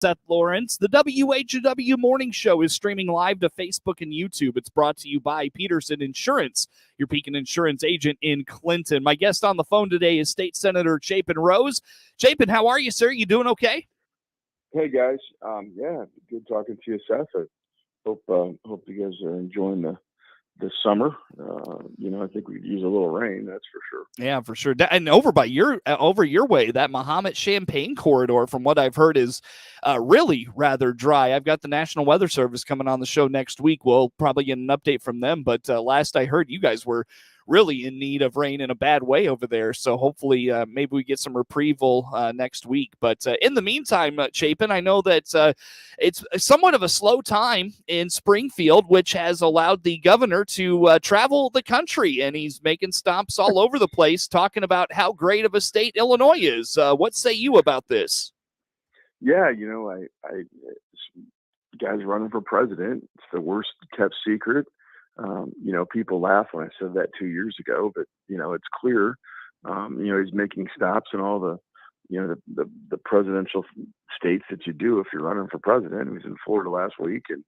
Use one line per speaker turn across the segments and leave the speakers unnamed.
Seth Lawrence. The WHOW Morning Show is streaming live to Facebook and YouTube. It's brought to you by Peterson Insurance, your Pekin Insurance agent in Clinton. My guest on the phone today is State Senator Chapin Rose. Chapin, how are you, sir? You doing okay?
Hey, guys. Yeah, good talking to you, Seth. I hope you guys are enjoying the summer. I think we could use a little rain, that's for sure.
Yeah, for sure. And over your way, that Mahomet Champaign corridor, from what I've heard, is really rather dry. I've got the National Weather Service coming on the show next week. We'll probably get an update from them. But last I heard, you guys were really in need of rain in a bad way over there. So hopefully maybe we get some reprieval next week. But in the meantime, Chapin, I know that it's somewhat of a slow time in Springfield, which has allowed the governor to travel the country, and he's making stops all over the place talking about how great of a state Illinois is. What say you about this?
Yeah, I guys running for president, it's the worst kept secret. People laugh when I said that 2 years ago, but it's clear. He's making stops in all the presidential states that you do if you're running for president. He was in Florida last week, and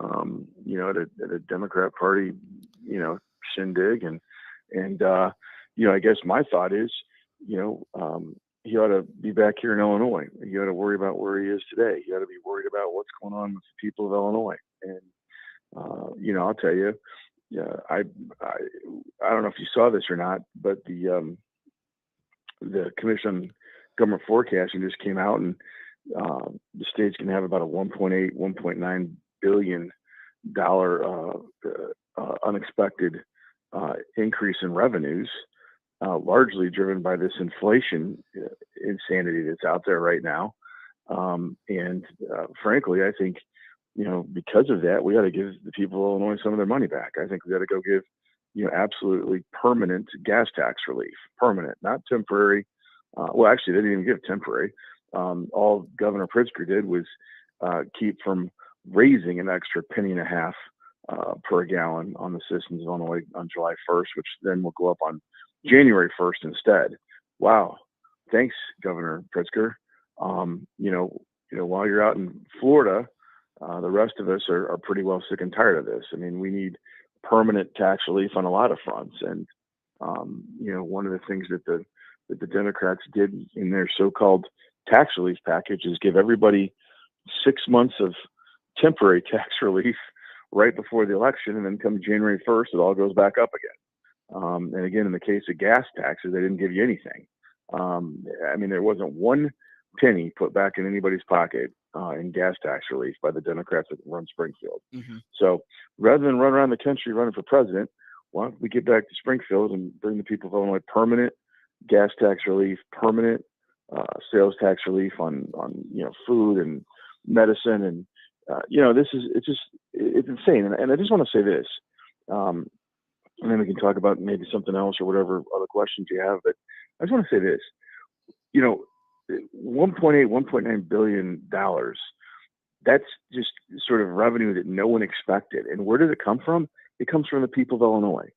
at a Democrat Party, shindig, and I guess my thought is, he ought to be back here in Illinois. He ought to worry about where he is today. He ought to be worried about what's going on with the people of Illinois. And I'll tell you, I don't know if you saw this or not, but the Commission on Government Forecasting just came out, and the state's going to have about a $1.9 billion unexpected increase in revenues, largely driven by this inflation insanity that's out there right now. Frankly, I think, because of that, we ought to give the people of Illinois some of their money back. I think we ought to go give, absolutely permanent gas tax relief. Permanent, not temporary. Well, actually, they didn't even give temporary. All Governor Pritzker did was keep from raising an extra $0.015 per gallon on the systems of Illinois on July 1st, which then will go up on January 1st instead. Wow. Thanks, Governor Pritzker. While you're out in Florida, the rest of us are pretty well sick and tired of this. I mean, we need permanent tax relief on a lot of fronts. And, one of the things that the Democrats did in their so-called tax relief package is give everybody 6 months of temporary tax relief right before the election. And then come January 1st, it all goes back up again. And again, in the case of gas taxes, they didn't give you anything. There wasn't one penny put back in anybody's pocket in gas tax relief by the Democrats that run Springfield. Mm-hmm. So rather than run around the country running for president, why don't we get back to Springfield and bring the people of Illinois permanent gas tax relief, permanent sales tax relief on food and medicine, and it's insane. And I just want to say this, and then we can talk about maybe something else or whatever other questions you have. But I just want to say this, $1.9 billion, that's just sort of revenue that no one expected. And where did it come from? It comes from the people of Illinois.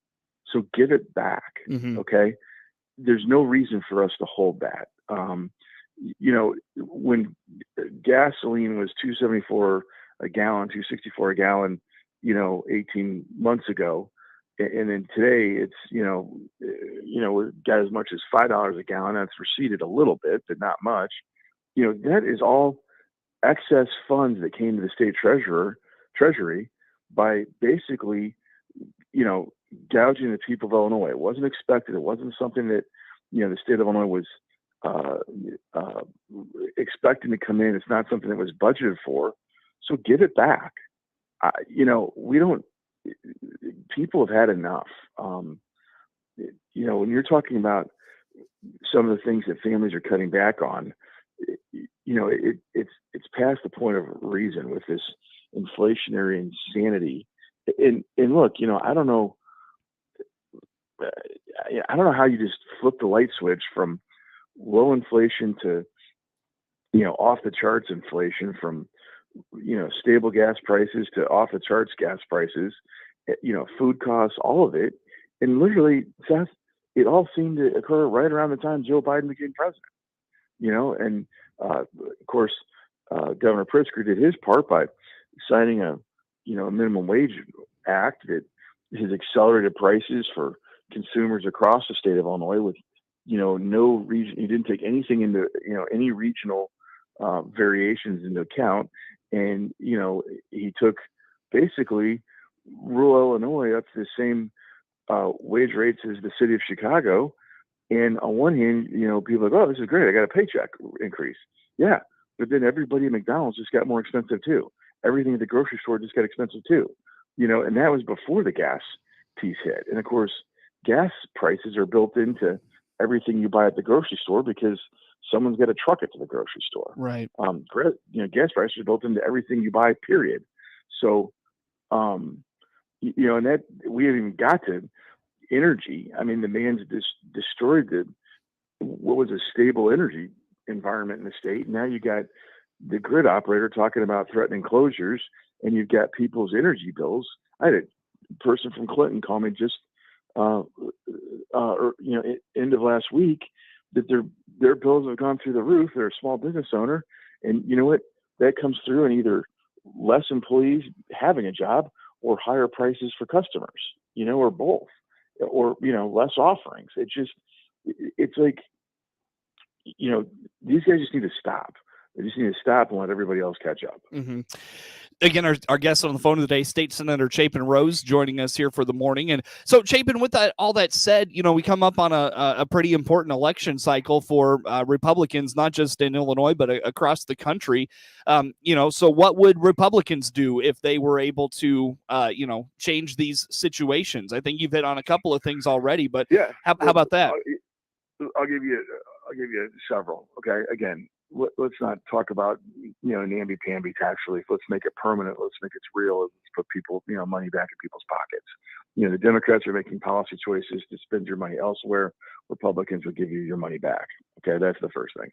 So give it back. Mm-hmm. Okay. There's no reason for us to hold that. When gasoline was $2.74 a gallon, $2.64 a gallon, 18 months ago, and then today it's, we've got as much as $5 a gallon. That's receded a little bit, but not much. That is all excess funds that came to the state treasury by basically, gouging the people of Illinois. It wasn't expected. It wasn't something that, the state of Illinois was expecting to come in. It's not something that was budgeted for. So give it back. People have had enough. When you're talking about some of the things that families are cutting back on, it's past the point of reason with this inflationary insanity. And look, I don't know how you just flip the light switch from low inflation to, off the charts inflation, from, stable gas prices to off the charts gas prices, food costs, all of it. And literally, Seth, it all seemed to occur right around the time Joe Biden became president, and of course, Governor Pritzker did his part by signing a minimum wage act that has accelerated prices for consumers across the state of Illinois with no region. He didn't take anything into any regional variations into account, and he took basically rural Illinois up to the same wage rates as the city of Chicago. And on one hand, people are like, oh, this is great, I got a paycheck increase. Yeah, but then everybody at McDonald's just got more expensive too. Everything at the grocery store just got expensive too. And that was before the gas piece hit. And of course, gas prices are built into everything you buy at the grocery store because someone's got to truck it to the grocery store.
Right.
Gas prices are built into everything you buy, period. So, and that we haven't even got to energy. I mean, the man's destroyed what was a stable energy environment in the state. Now you got the grid operator talking about threatening closures, and you've got people's energy bills. I had a person from Clinton call me just end of last week that their bills have gone through the roof. They're a small business owner, and you know what? That comes through in either less employees having a job or higher prices for customers, or both, or less offerings. It's like, these guys just need to stop. They just need to stop and let everybody else catch up.
Mm-hmm. Again, our guest on the phone today, State Senator Chapin Rose, joining us here for the morning. And so, Chapin, with all that said, we come up on a pretty important election cycle for Republicans, not just in Illinois, but across the country. So what would Republicans do if they were able to, change these situations? I think you've hit on a couple of things already, but
yeah,
how about that?
I'll give you several. Okay, again, let's not talk about namby-pamby tax relief. Let's make it permanent. Let's make it real. Let's put people money back in people's pockets. The Democrats are making policy choices to spend your money elsewhere. Republicans will give you your money back. Okay, that's the first thing.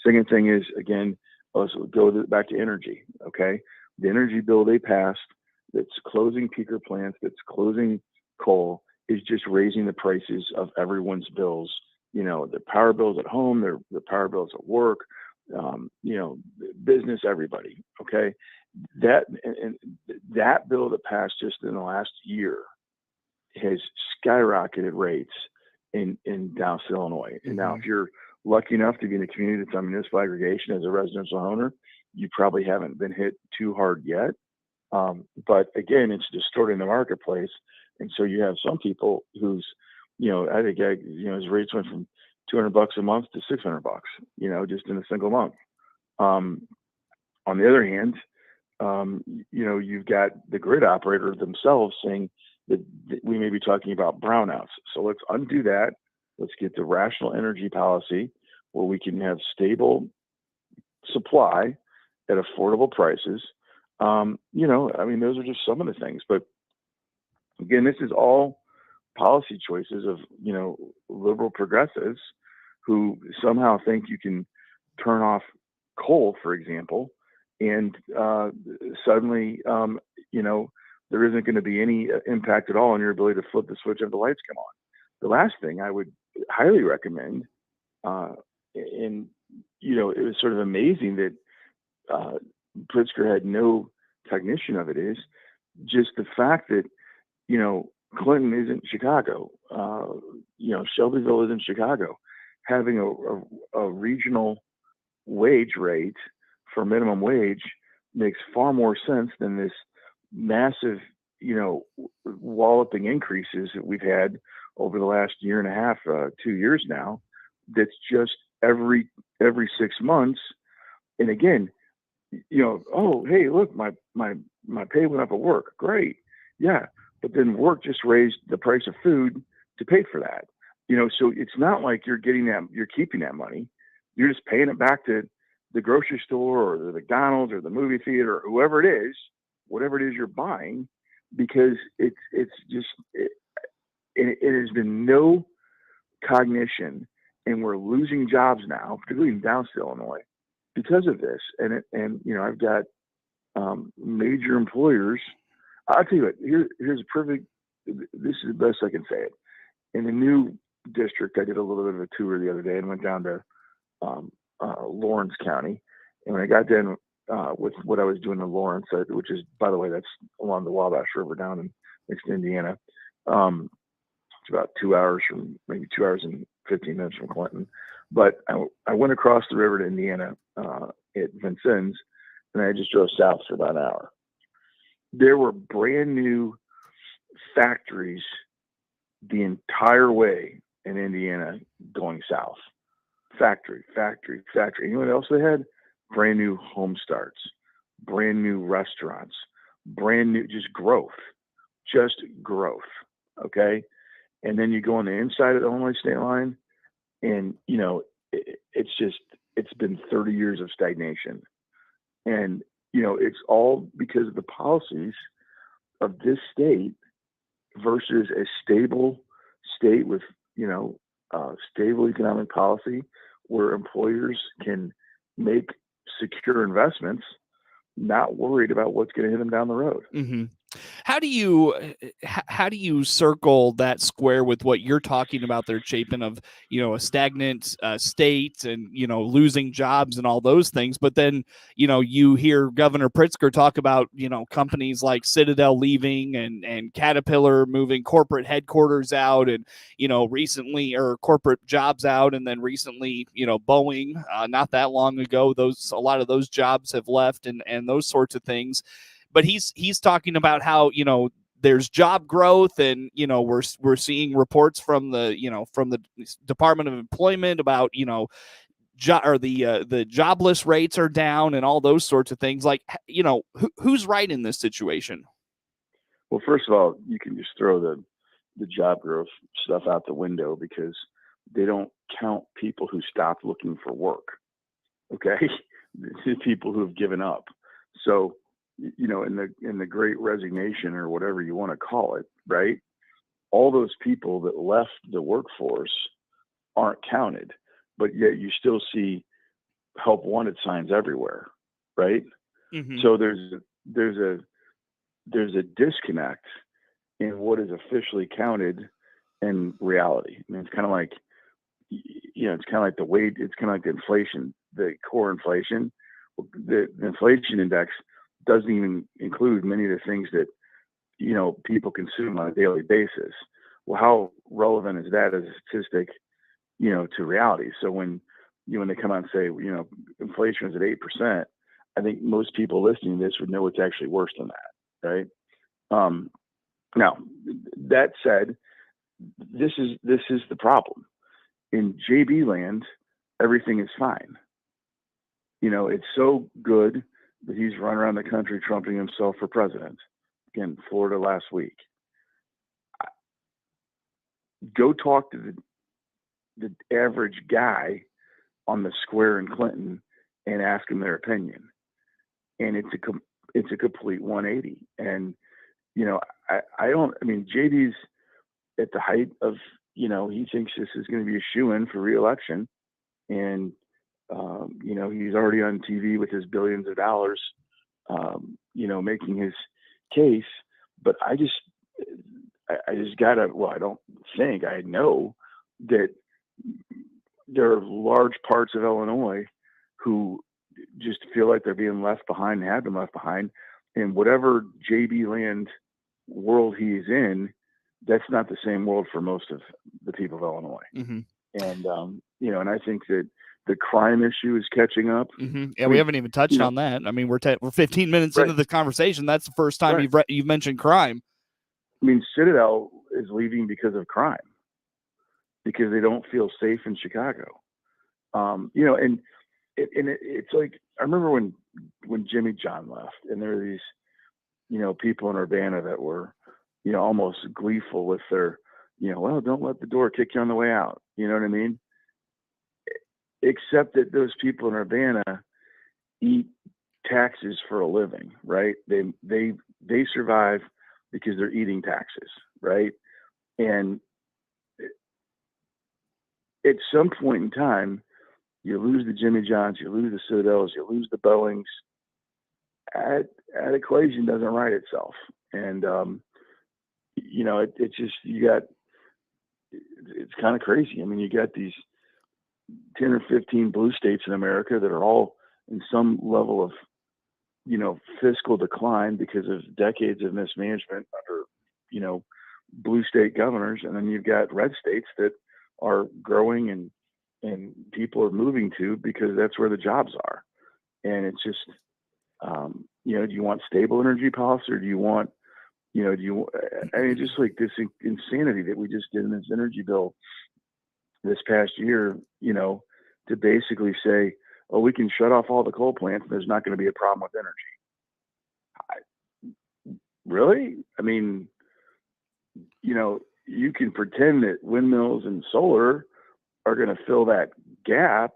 Second thing is, again, let's go back to energy. Okay, the energy bill they passed that's closing peaker plants, that's closing coal, is just raising the prices of everyone's bills. The power bills at home, the power bills at work, business, everybody. Okay, that bill that passed just in the last year has skyrocketed rates in South Illinois. Mm-hmm. And now, if you're lucky enough to be in a community that's on municipal aggregation as a residential owner, you probably haven't been hit too hard yet. But again, it's distorting the marketplace, and so you have some people whose I think his rates went from $200 a month to $600, just in a single month. On the other hand, you've got the grid operator themselves saying that we may be talking about brownouts. So let's undo that. Let's get to rational energy policy where we can have stable supply at affordable prices. Those are just some of the things. But again, this is all policy choices of liberal progressives who somehow think you can turn off coal, for example, and suddenly there isn't going to be any impact at all on your ability to flip the switch if the lights come on. The last thing I would highly recommend, and it was sort of amazing that Pritzker had no cognition of it, is just the fact that Clinton isn't Chicago. Shelbyville isn't Chicago. Having a regional wage rate for minimum wage makes far more sense than this massive, walloping increases that we've had over the last year and a half, 2 years now. That's just every 6 months. And again, oh, hey, look, my pay went up at work. Great. Yeah. But then work just raised the price of food to pay for that. So it's not like you're keeping that money. You're just paying it back to the grocery store or the McDonald's or the movie theater or whoever it is, whatever it is you're buying, because it has been no cognition, and we're losing jobs now, particularly in South Illinois, because of this. And I've got major employers. I'll tell you what, here's a perfect, this is the best I can say it. In the new district, I did a little bit of a tour the other day and went down to Lawrence County. And when I got with what I was doing in Lawrence, which is, by the way, that's along the Wabash River down in next to Indiana. It's about 2 hours maybe 2 hours and 15 minutes from Clinton. But I went across the river to Indiana at Vincennes, and I just drove south for about an hour. There were brand new factories the entire way in Indiana going south. Factory. You know what else they had? Brand new home starts, brand new restaurants, brand new, just growth. Okay. And then you go on the inside of the Illinois state line, and, it's been 30 years of stagnation. And, it's all because of the policies of this state versus a stable state with, stable economic policy where employers can make secure investments, not worried about what's going to hit them down the road.
Mm-hmm. How do you circle that square with what you're talking about there, Chapin, of, a stagnant state and, losing jobs and all those things. But then, you hear Governor Pritzker talk about, companies like Citadel leaving and Caterpillar moving corporate headquarters out and, recently, or corporate jobs out. And then recently, Boeing, not that long ago, a lot of those jobs have left and those sorts of things. But he's talking about how, there's job growth and, we're seeing reports from the Department of Employment about, the jobless rates are down and all those sorts of things. Like, who's right in this situation?
Well, first of all, you can just throw the job growth stuff out the window because they don't count people who stopped looking for work. Okay. The people who have given up. So, in the great resignation or whatever you want to call it, right? All those people that left the workforce aren't counted, but yet you still see help wanted signs everywhere, right?
Mm-hmm.
So there's a disconnect in what is officially counted and reality. I mean, it's kind of like, it's kind of like the wage, it's kind of like the inflation, the core inflation. The inflation index doesn't even include many of the things that, people consume on a daily basis. Well, how relevant is that as a statistic, to reality? So when they come out and say, inflation is at 8%, I think most people listening to this would know it's actually worse than that. Right. Now that said, this is the problem. In JB land, everything is fine. It's so good that he's run around the country trumping himself for president. Again, Florida last week. Go talk to the average guy on the square in Clinton and ask them their opinion. And it's a complete 180. And, JD's at the height of, he thinks this is going to be a shoo-in for re-election. And, he's already on TV with his billions of dollars, making his case. But I just gotta, I know that there are large parts of Illinois who just feel like they're being left behind and have been left behind. And whatever JB land world he's in, that's not the same world for most of the people of Illinois.
Mm-hmm.
And, and I think that the crime issue is catching up.
Mm-hmm. Yeah, we haven't even touched on that. I mean, we're 15 minutes into the conversation. That's the first time you've mentioned crime.
I mean, Citadel is leaving because of crime, because they don't feel safe in Chicago. And it's like, I remember when Jimmy John left, and there were these, people in Urbana that were, almost gleeful with their, well, don't let the door kick you on the way out. You know what I mean? Except that those people in Urbana eat taxes for a living, right? They survive because they're eating taxes, right? And at some point in time, you lose the Jimmy Johns, you lose the Citadels, you lose the Boeings. That equation doesn't write itself. And, it's just, it's kind of crazy. I mean, you got these 10 or 15 blue states in America that are all in some level of fiscal decline because of decades of mismanagement under, blue state governors. And then you've got red states that are growing and people are moving to because that's where the jobs are. And it's just, do you want stable energy policy, or do you want, just like this insanity that we just did in this energy bill this past year, to basically say, oh, we can shut off all the coal plants and there's not going to be a problem with energy. Really? I mean, you can pretend that windmills and solar are going to fill that gap,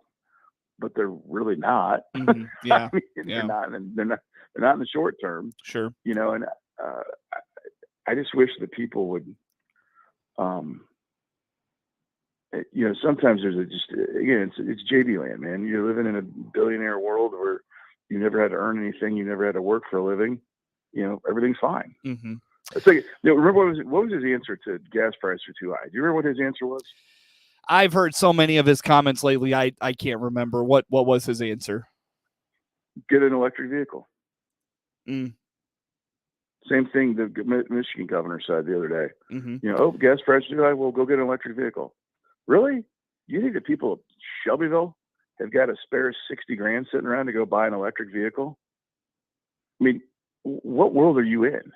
but they're really not.
Mm-hmm. Yeah.
They're not in the short term.
Sure.
And I just wish that people would, sometimes it's JV land, man. You're living in a billionaire world where you never had to earn anything. You never had to work for a living. Everything's fine.
Mm-hmm.
It's like, remember what was his answer to gas prices are too high? Do you remember what his answer was?
I've heard so many of his comments lately. I can't remember what was his answer.
Get an electric vehicle.
Mm.
Same thing the Michigan governor said the other day.
Mm-hmm.
Gas prices are too high. Well, go get an electric vehicle. Really? You think the people of Shelbyville have got a spare $60,000 sitting around to go buy an electric vehicle? I mean, what world are you in?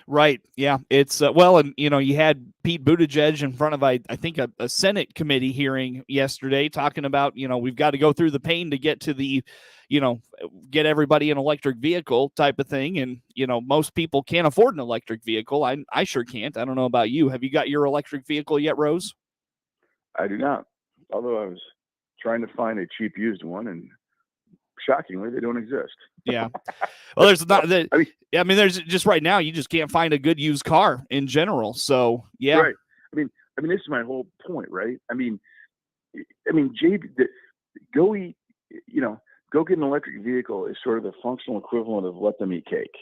Right. Yeah. It's and you had Pete Buttigieg in front of I think a Senate committee hearing yesterday talking about we've got to go through the pain to get to the get everybody an electric vehicle type of thing, and most people can't afford an electric vehicle. I sure can't. I don't know about you. Have you got your electric vehicle yet, Rose?
I do not. Although I was trying to find a cheap used one, and shockingly, they don't exist.
Yeah. Well, there's not. There's just right now. You just can't find a good used car in general. So yeah.
Right. I mean, this is my whole point, right? Go get an electric vehicle is sort of the functional equivalent of let them eat cake,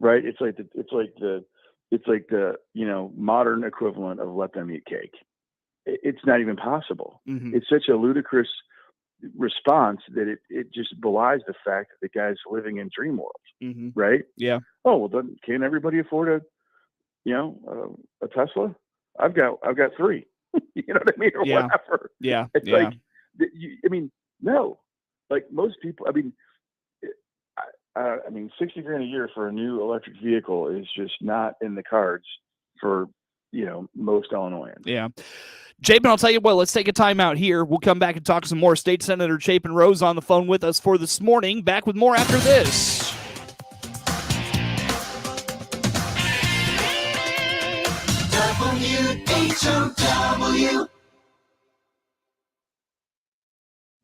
right? It's like the modern equivalent of let them eat cake. It's not even possible.
Mm-hmm.
It's such a ludicrous response that it just belies the fact that the guy's living in dream world.
Mm-hmm.
Right?
Yeah.
Oh, well, then can't everybody afford a Tesla? I've got 3. You know what I mean? Or whatever.
Yeah.
It's like, no. Like most people, $60,000 a year for a new electric vehicle is just not in the cards for most Illinoisans.
Yeah. Chapin, I'll tell you what, let's take a time out here. We'll come back and talk some more. State Senator Chapin Rose on the phone with us for this morning. Back with more after this.
WHOW.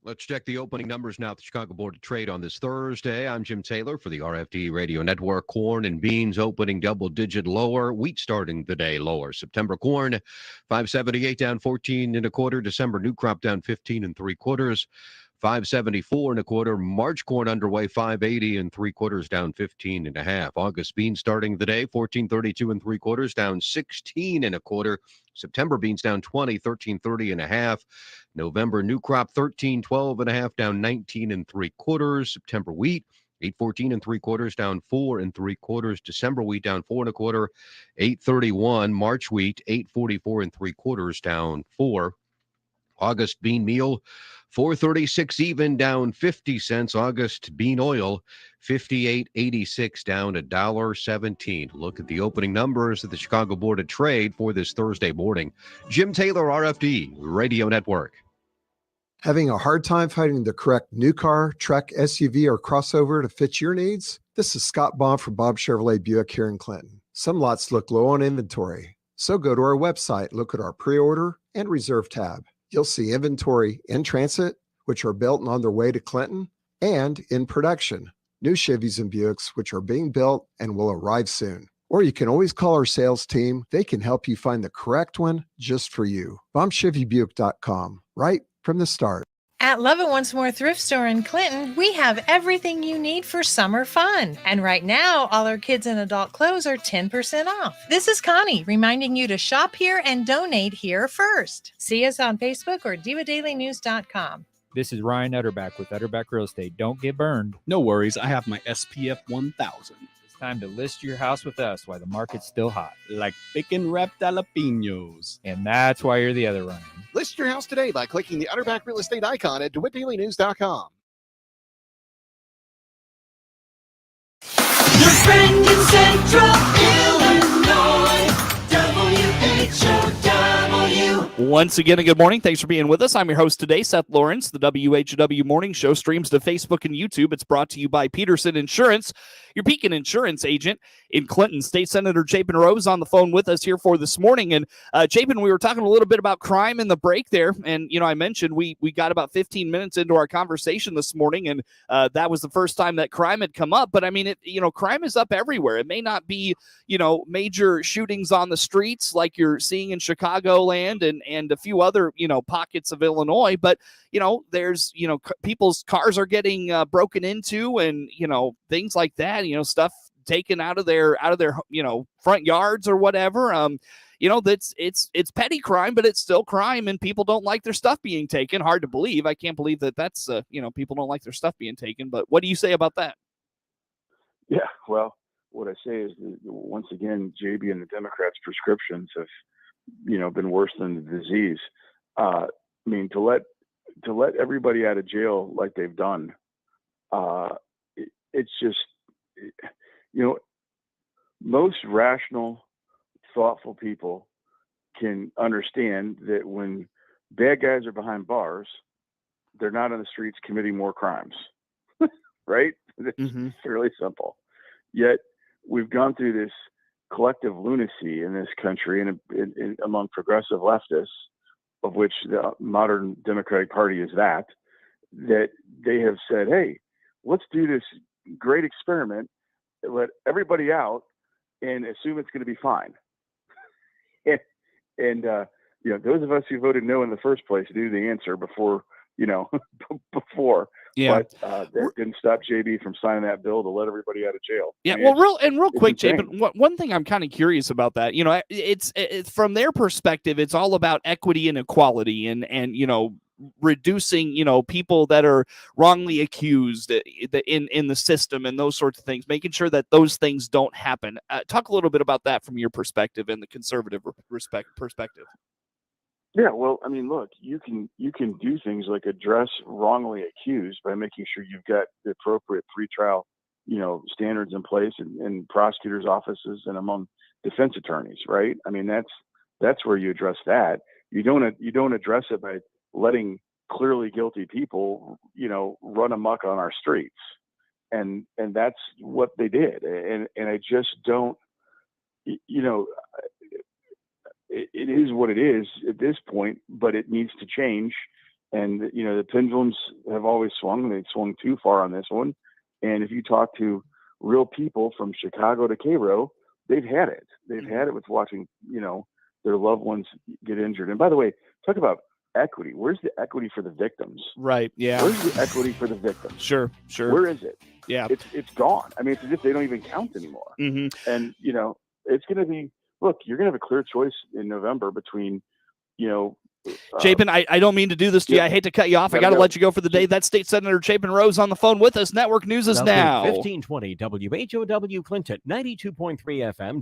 Let's check the opening numbers now at the Chicago Board of Trade on this Thursday. I'm Jim Taylor for the RFD Radio Network. Corn and beans opening double-digit lower. Wheat starting the day lower. September corn, $5.78 down 14 1/4. December new crop down 15 3/4. $5.74 1/4. March corn underway, $5.80 3/4, down 15 1/2. August beans starting the day, $14.32 3/4, down 16 1/4. September beans down 20, $13.30 1/2. November new crop 13.12 1/2, down 19 3/4. September wheat 8.14 3/4, down 4 3/4. December wheat down 4 1/4, 8.31. March wheat 8.44 3/4, down 4. August bean meal, $4.36 even, down 50 cents. August bean oil, $58.86, down $1.17. Look at the opening numbers at the Chicago Board of Trade for this Thursday morning. Jim Taylor, RFD Radio Network.
Having a hard time finding the correct new car, truck, SUV, or crossover to fit your needs? This is Scott Baum from Bob Chevrolet Buick here in Clinton. Some lots look low on inventory, so go to our website, look at our pre-order and reserve tab. You'll see inventory in transit, which are built and on their way to Clinton, and in production, new Chevys and Buicks, which are being built and will arrive soon. Or you can always call our sales team. They can help you find the correct one just for you. BombChevyBuick.com, right from the start.
At Love It Once More Thrift Store in Clinton, we have everything you need for summer fun. And right now, all our kids and adult clothes are 10% off. This is Connie reminding you to shop here and donate here first. See us on Facebook or DivaDailyNews.com.
This is Ryan Utterback with Utterback Real Estate. Don't get burned.
No worries, I have my SPF 1000.
It's time to list your house with us while the market's still hot.
Like Pekin wrapped jalapenos.
And that's why you're the other Ryan.
List your house today by clicking the Utterback Real Estate icon at DeWittDailyNews.com.
Your friend in Central Illinois, WHOW.
Once again, a good morning. Thanks for being with us. I'm your host today, Seth Lawrence. The WHOW Morning Show streams to Facebook and YouTube. It's brought to you by Peterson Insurance, your Pekin Insurance agent in Clinton. State Senator Chapin Rose on the phone with us here for this morning. And Chapin, we were talking a little bit about crime in the break there. And, I mentioned we got about 15 minutes into our conversation this morning, and that was the first time that crime had come up. But, I mean, crime is up everywhere. It may not be, major shootings on the streets like you're seeing in Chicagoland and a few other, pockets of Illinois. But, there's, people's cars are getting broken into and, things like that, stuff taken out of their front yards or whatever. That's it's petty crime, but it's still crime, and people don't like their stuff being taken. Hard to believe. I can't believe that's people don't like their stuff being taken. But what do you say about that?
Yeah, well, what I say is that, once again, JB and the Democrats' prescriptions have, been worse than the disease. I mean, to let everybody out of jail like they've done, it's just, most rational, thoughtful people can understand that when bad guys are behind bars, they're not on the streets committing more crimes, right? It's fairly simple. Yet we've gone through this collective lunacy in this country and among progressive leftists, of which the modern Democratic Party is that they have said, hey, let's do this great experiment, let everybody out and assume it's going to be fine. and those of us who voted no in the first place knew the answer before. Yeah. But that didn't stop JB from signing that bill to let everybody out of jail.
Yeah. Real quick, Chapin, one thing I'm kind of curious about that, it's from their perspective, it's all about equity and equality and reducing, people that are wrongly accused in the system and those sorts of things, making sure that those things don't happen. Talk a little bit about that from your perspective and the conservative perspective.
Yeah, well, I mean, look, you can do things like address wrongly accused by making sure you've got the appropriate pretrial, standards in place in prosecutors' offices and among defense attorneys, right? I mean, that's where you address that. You don't address it by letting clearly guilty people, run amok on our streets, and that's what they did. And I just don't, It is what it is at this point, but it needs to change. And, the pendulums have always swung. They've swung too far on this one. And if you talk to real people from Chicago to Cairo, they've had it. They've had it with watching, their loved ones get injured. And by the way, talk about equity. Where's the equity for the victims?
Right. Yeah.
Where's the equity for the victims?
Sure.
Where is it?
Yeah.
It's gone. I mean, it's as if they don't even count anymore.
Mm-hmm.
And, it's going to be, look, you're going to have a clear choice in November between,
Chapin, I don't mean to do this to you. I hate to cut you off. I got to let you go for the day. That's State Senator Chapin Rose on the phone with us. Network News is now.
1520 WHOW Clinton, 92.3 FM,